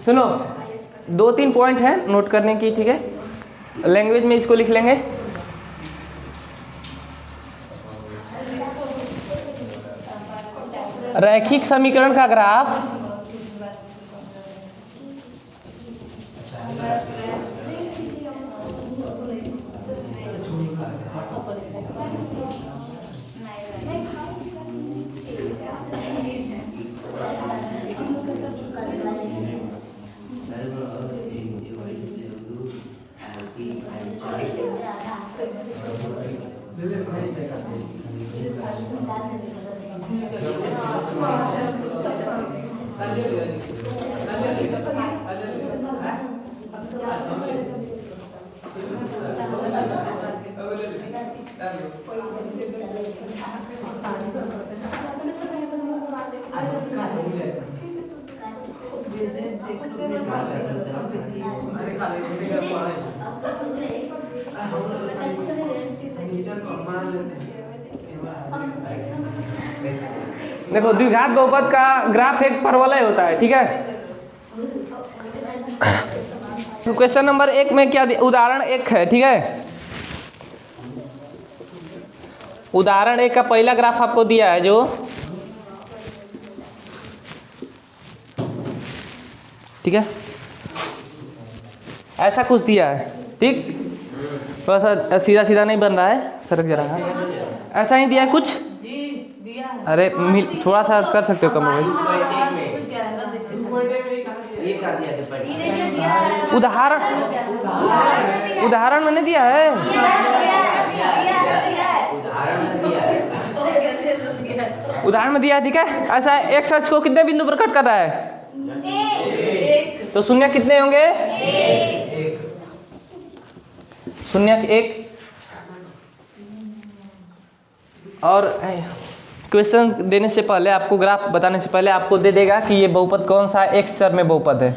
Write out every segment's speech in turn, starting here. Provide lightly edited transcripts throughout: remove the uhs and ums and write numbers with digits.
सुनो, 2-3 पॉइंट है नोट करने की, ठीक है। लैंग्वेज में इसको लिख लेंगे। रैखिक समीकरण का ग्राफ देखो, द्विघात बहुपद का ग्राफ एक परवलय होता है, ठीक है। तो क्वेश्चन नंबर 1 में क्या उदाहरण 1 है, ठीक है। उदाहरण 1 का पहला ग्राफ आपको दिया है, जो ठीक है ऐसा कुछ दिया है, ठीक। थोड़ा सा सीधा सीधा नहीं बन रहा है, सरक जा रहा है। ऐसा ही दिया है कुछ। अरे थोड़ा सा कर सकते हो कम हो। उदाहरण मैंने दिया है। उदाहरण में दिया है, ठीक है। ऐसा एक अक्ष को कितने बिंदु पर कट कर रहा है? तो शून्य कितने होंगे? शून्य 1। और क्वेश्चन देने से पहले, आपको ग्राफ बताने से पहले आपको दे देगा कि ये बहुपद कौन सा एक्स चर में बहुपद है।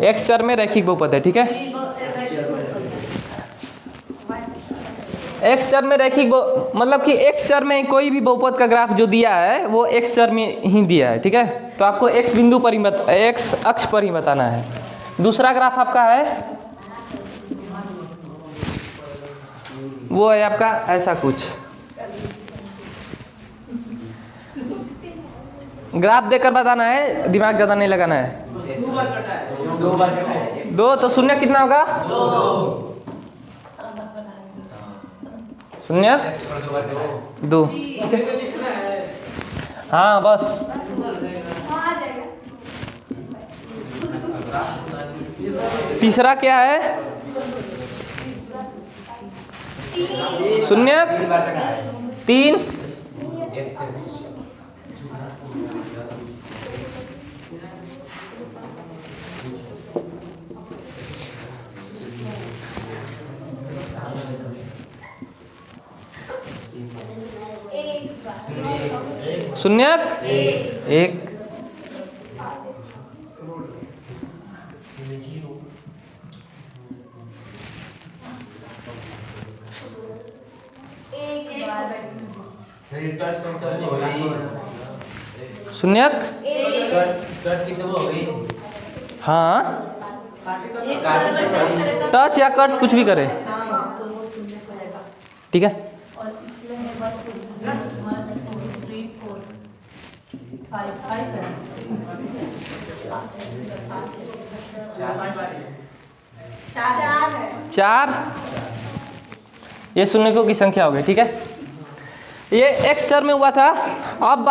एक्स चर में रैखिक बहुपद है, ठीक है। एक्स चर में रैखिक मतलब कि एक्स चर में कोई भी बहुपद का ग्राफ जो दिया है वो एक्स चर में ही दिया है, ठीक है। तो आपको एक्स बिंदु पर ही एक्स अक्ष पर ही बताना है। दूसरा ग्राफ आपका है, वो है आपका ऐसा कुछ। ग्राफ देकर बताना है, दिमाग ज्यादा नहीं लगाना है। 2 तो शून्य कितना होगा? 0 2। हाँ बस। तीसरा क्या है? 0 3। शून्य 1। शून्य हाँ, टच या कट कुछ भी करे, ठीक है। चार। ये शून्यकों की संख्या हो गई, ठीक है। ये एक्स चर में हुआ था। अब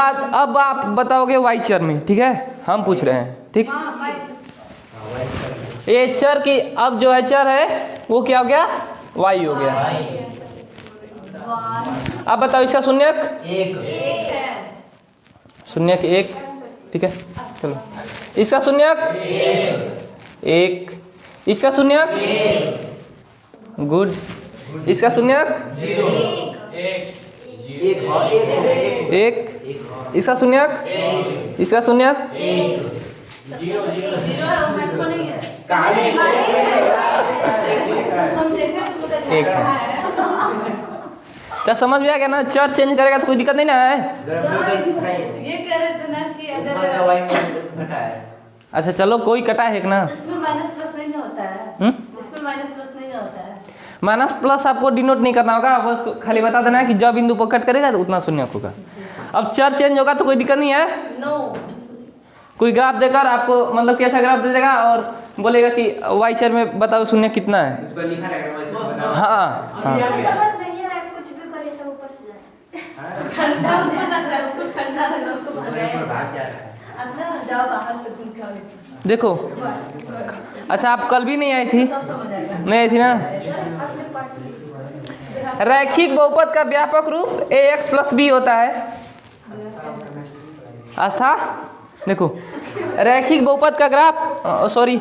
आप बताओगे वाई चर में, ठीक है। हम पूछ रहे हैं, ठीक। ये चर की अब जो है चर है वो क्या हो गया? वाई हो गया। अब बताओ इसका शून्यक 1, ठीक है। चलो इसका शून्यक 1, इसका शून्यक गुड, इसका शून्यक 1, इसका शून्यक, इसका शून्यक 1 है। क्या समझ में आ गया ना? चर चेंज करेगा तो कोई दिक्कत नहीं ना है। ये कह रहे थे ना कि अगर अच्छा चलो कोई कटा है ना, इसमें माइनस प्लस नहीं ना होता है, इसमें माइनस प्लस नहीं ना होता है। माइनस प्लस आपको डिनोट नहीं करना होगा, बस खाली बता देना है कि जब बिंदु पर कट करेगा तो उतना शून्य होगा। अब चर चेंज होगा तो कोई दिक्कत नहीं है। नो, कोई ग्राफ देकर आपको मतलब कैसा ग्राफ दे देगा और बोलेगा कि वाई चर में बताओ शून्य कितना है। उसको लिखा रहेगा। हाँ हाँ समझ नहीं आ रहा है, कुछ भी करे सब ऊपर से जाए। ठंडा उसको लग रहा है, उसको ठंडा लग रहा है, उसको भाग भाग जा रहा है। अपना जाओ बाहर से घूम के आओ। देखो। अच्छा आप कल भी नहीं आई थी? सब समझ आएगा। नहीं आई थी ना? रैखिक बहुपद का व्यापक रूप ax प्लस बी होता है। आस्था देखो, रैखिक बहुपद का ग्राफ सॉरी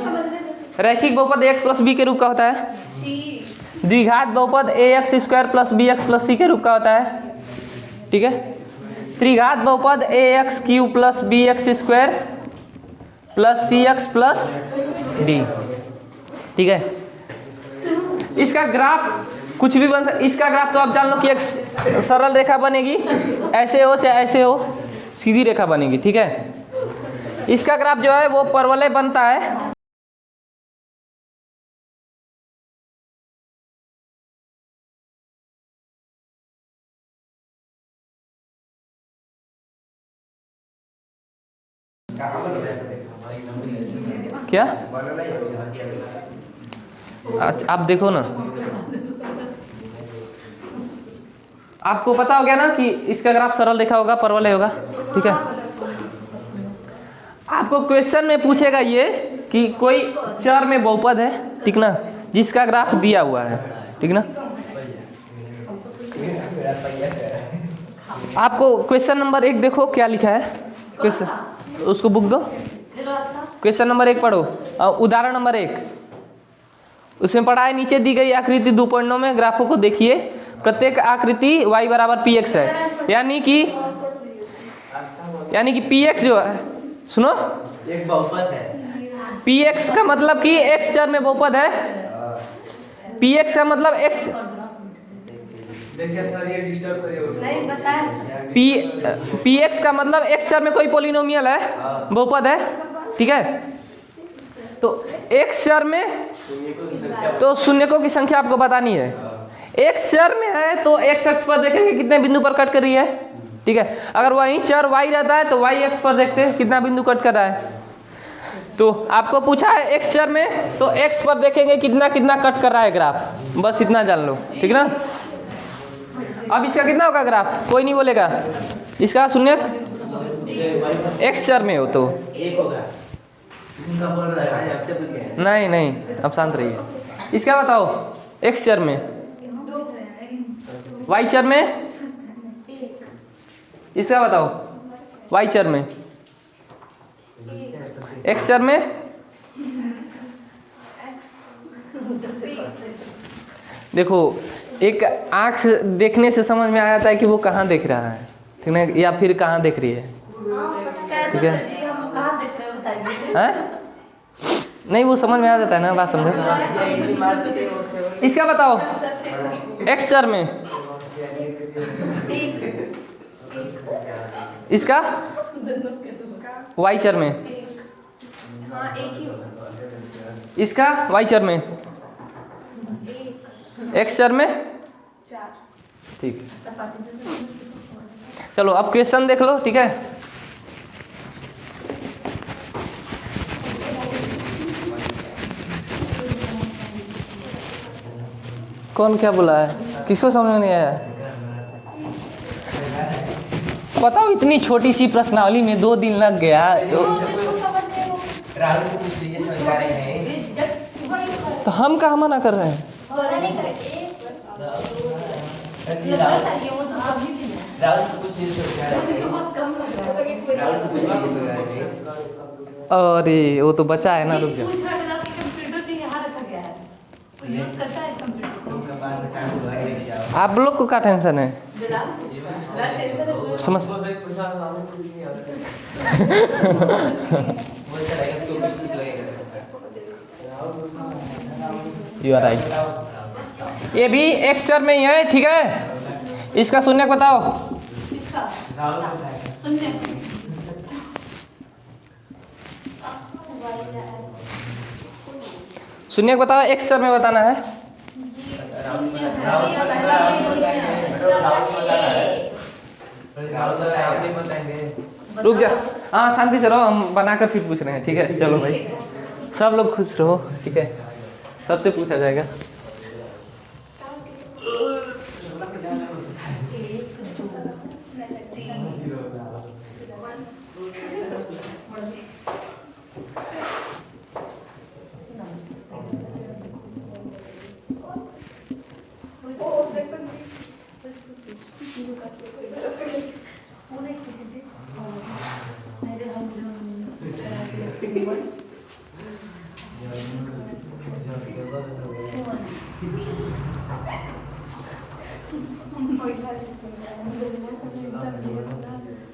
रैखिक बहुपद ax प्लस बी के रूप का होता है। द्विघात बहुपद ax square plus bx plus c के रूप का होता है। ठीक है। त्रिघात बहुपद ax cube plus bx square plus cx plus d। ठीक है। इसका ग्राफ कुछ भी बन सकता, इसका ग्राफ तो आप जान लो कि एक सरल रेखा बनेगी, ऐसे हो चाहे ऐसे हो, सीधी रेखा बनेगी। ठीक है। इसका ग्राफ जो है वो परवलय बनता है। क्या आप देखो ना, आपको पता हो गया ना कि इसका ग्राफ सरल रेखा होगा, परवलय होगा। ठीक है। आपको क्वेश्चन में पूछेगा ये कि कोई चर में बहुपद है, ठीक ना, जिसका ग्राफ दिया हुआ है। ठीक ना। आपको क्वेश्चन नंबर 1 देखो क्या लिखा है। क्वेश्चन उसको बुक दो, क्वेश्चन नंबर 1 पढ़ो। उदाहरण नंबर 1 उसमें पढ़ा है, नीचे दी गई आकृति 2 पॉइंटों में ग्राफों को देखिए। प्रत्येक आकृति y बराबर px है, यानी कि px जो है, सुनो, एक बहुपद है। px का मतलब कि x चर में बहुपद है। px का मतलब x, देखिए सर ये डिस्टर्ब करिए। नहीं बताया। px का मतलब x चर में कोई पोलिनोमियल है, बहुपद है। ठीक है। तो x चर में तो शून्यकों की संख्या आपको बतानी है। x चर में है तो x अक्ष पर देखेंगे कितने बिंदु पर कट कर रही है। ठीक है। अगर वहीं चर y रहता है तो y अक्ष पर देखते हैं कितना बिंदु कट कर रहा है। तो आपको पूछा है x चर में, तो x पर देखेंगे कितना कितना कट कर रहा है ग्राफ, बस इतना जान लो। ठीक ना। अब इसका कितना होगा ग्राफ, कोई नहीं बोलेगा। इसका शून्य x चर में हो तो एक होगा। इनका बोल रहा है आपसे पूछिए। नहीं, अब शांत रहिए। इसका बताओ x चर में, y चर में, इसका बताओ y चर में, x चर में, देखो एक आँख से देखने से समझ में आ जाता है कि वो कहाँ देख रहा है। ठीक है, या फिर कहाँ देख रही है। ठीक है। हम कहाँ देख रहे हैं बताइए। हैं? नहीं वो समझ में आ जाता है ना, बात समझो। इसका बताओ x चर में, इसका y चर में, इसका y चर में, x चर में। ठीक। चलो अब क्वेश्चन देख लो। ठीक है। कौन क्या बोला है, किसको समझ में नहीं आया? बताओ, इतनी छोटी सी प्रश्नावली में 2 दिन लग गया। राहुल को पूछ लीजिए, समझा रहे हैं। तो हम कहाँ मना कर रहे हैं? राहुल से पूछ लीजिए, समझा रहे हैं। राहुल से पूछ लीजिए, समझा रहे हैं। अरे वो तो बचा है ना, रुक जाओ। पूछ रहा था कि कंप्यूटर भी यहाँ रखा गया है, तो यूज करता है इस कंप्यूटर को। आप लोग को क्या टेंशन है? समझ यू आर राइट। ये भी x चर में ही है। ठीक है। इसका शून्यक बताओ। इसका राहुल बताएगा। शून्य शून्यक बताओ, एक्स चर में बताना है। राहुल बताएंगे। रुक जा, हाँ शांति से रहो, हम बनाकर फिर पूछ रहे हैं, ठीक है। चलो भाई, सब लोग खुश रहो, ठीक है। सबसे पूछा जाएगा।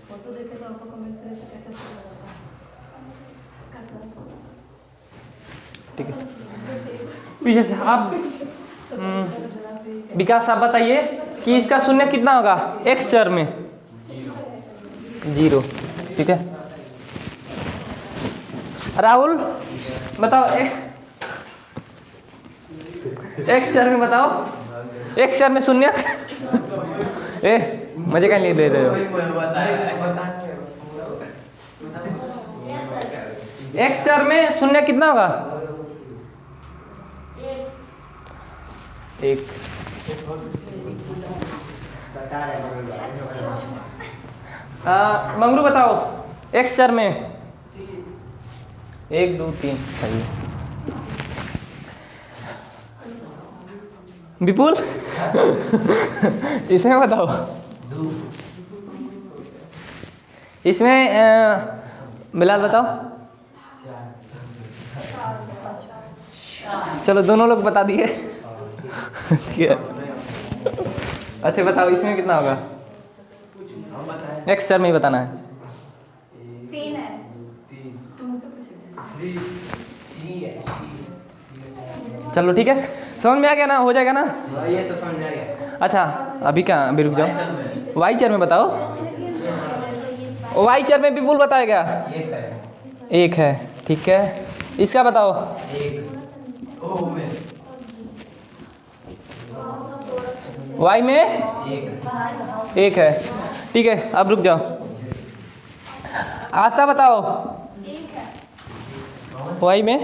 फोटो देखे तो आपको कमेंट करे तो कैसे ठीक है, पीछे से आप विकास आप बताइए कि इसका शून्य कितना होगा एक्स चर में। 0, ठीक है। राहुल बताओ, एक्स चर में बताओ, एक्स चर में शून्य। मजे का नहीं ले रहे हो। एक्स चर में शून्य कितना होगा? 1। मंगरू बताओ, एक्स चर में 1 2 3 सही है। विपुल इसमें बताओ, इसमें बिलाल बताओ। चलो दोनों लोग बता दिए, ठीक है। अच्छा बताओ, इसमें कितना होगा? एक्स चर में ही बताना है। 3 है। तुमसे पूछेंगे। चलो ठीक है, समझ में आ गया ना? हो जाएगा ना? ये सब समझ आ गया। अच्छा अभी क्या, अभी रुक जाओ। वाई चर में बताओ। वाई चर में विपुल बताएगा। 1 है, ठीक है। इसका बताओ। 1 ओ में वाई में 1 है, ठीक है। अब रुक जाओ, आशा बताओ। 1 है। वाई में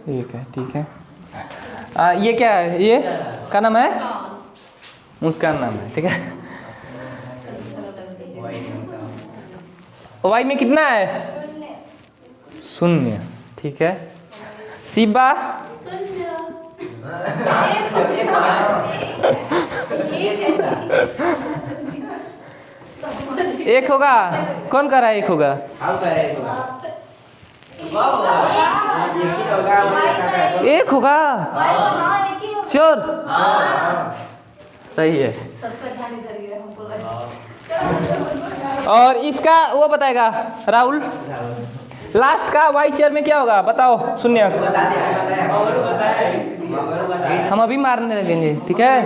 1 है, ठीक है। ये क्या है? ये क्या नाम है? मुस्कान नाम है, ठीक है। वाई में कितना है? 0, ठीक है। शिवा 1 होगा। कौन कह रहा है 1 होगा? आप कह रहे हो 1 होगा, श्योर? सही है। सबका ध्यान इधर ही है, हमको लगा। और इसका वो बताएगा राहुल। लास्ट का वाई चेयर में क्या होगा बताओ? शून्य। हम अभी मारने लगेंगे, ठीक है।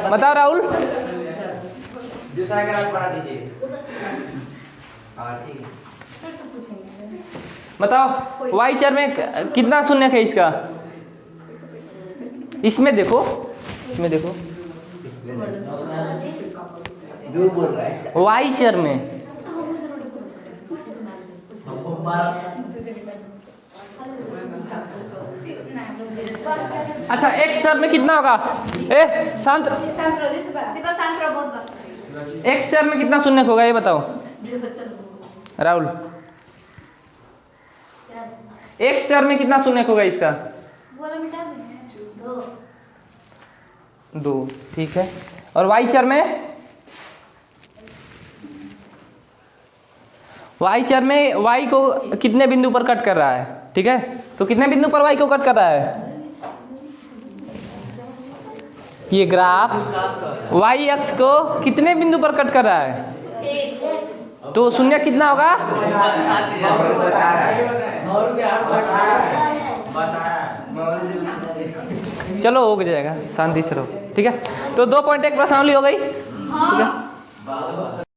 बताओ राहुल। दूसरा ग्राफ बना दीजिए। ठीक है। बताओ वाई चेयर में कितना शून्य है इसका? इसमें देखो, इसमें देखो, दो बोल रहा है। वाई चेयर में। अच्छा एक्स चेयर में कितना होगा? शांत। एक्स चेयर में कितना शून्य होगा ये बताओ राहुल। एक्स चेयर में कितना शून्य होगा इसका? 2, ठीक है। और वाई चेयर में? वाई चेयर में वाई को कितने बिंदु पर कट कर रहा है? ठीक है, तो कितने बिंदु पर वाई को कट कर रहा है? ये ग्राफ वाई अक्ष को कितने बिंदु पर कट कर रहा है? तो शून्य कितना होगा? चलो हो जाएगा, शांति से रहो, ठीक है। तो 2.1 प्रश्नावली हो गई, ठीक है।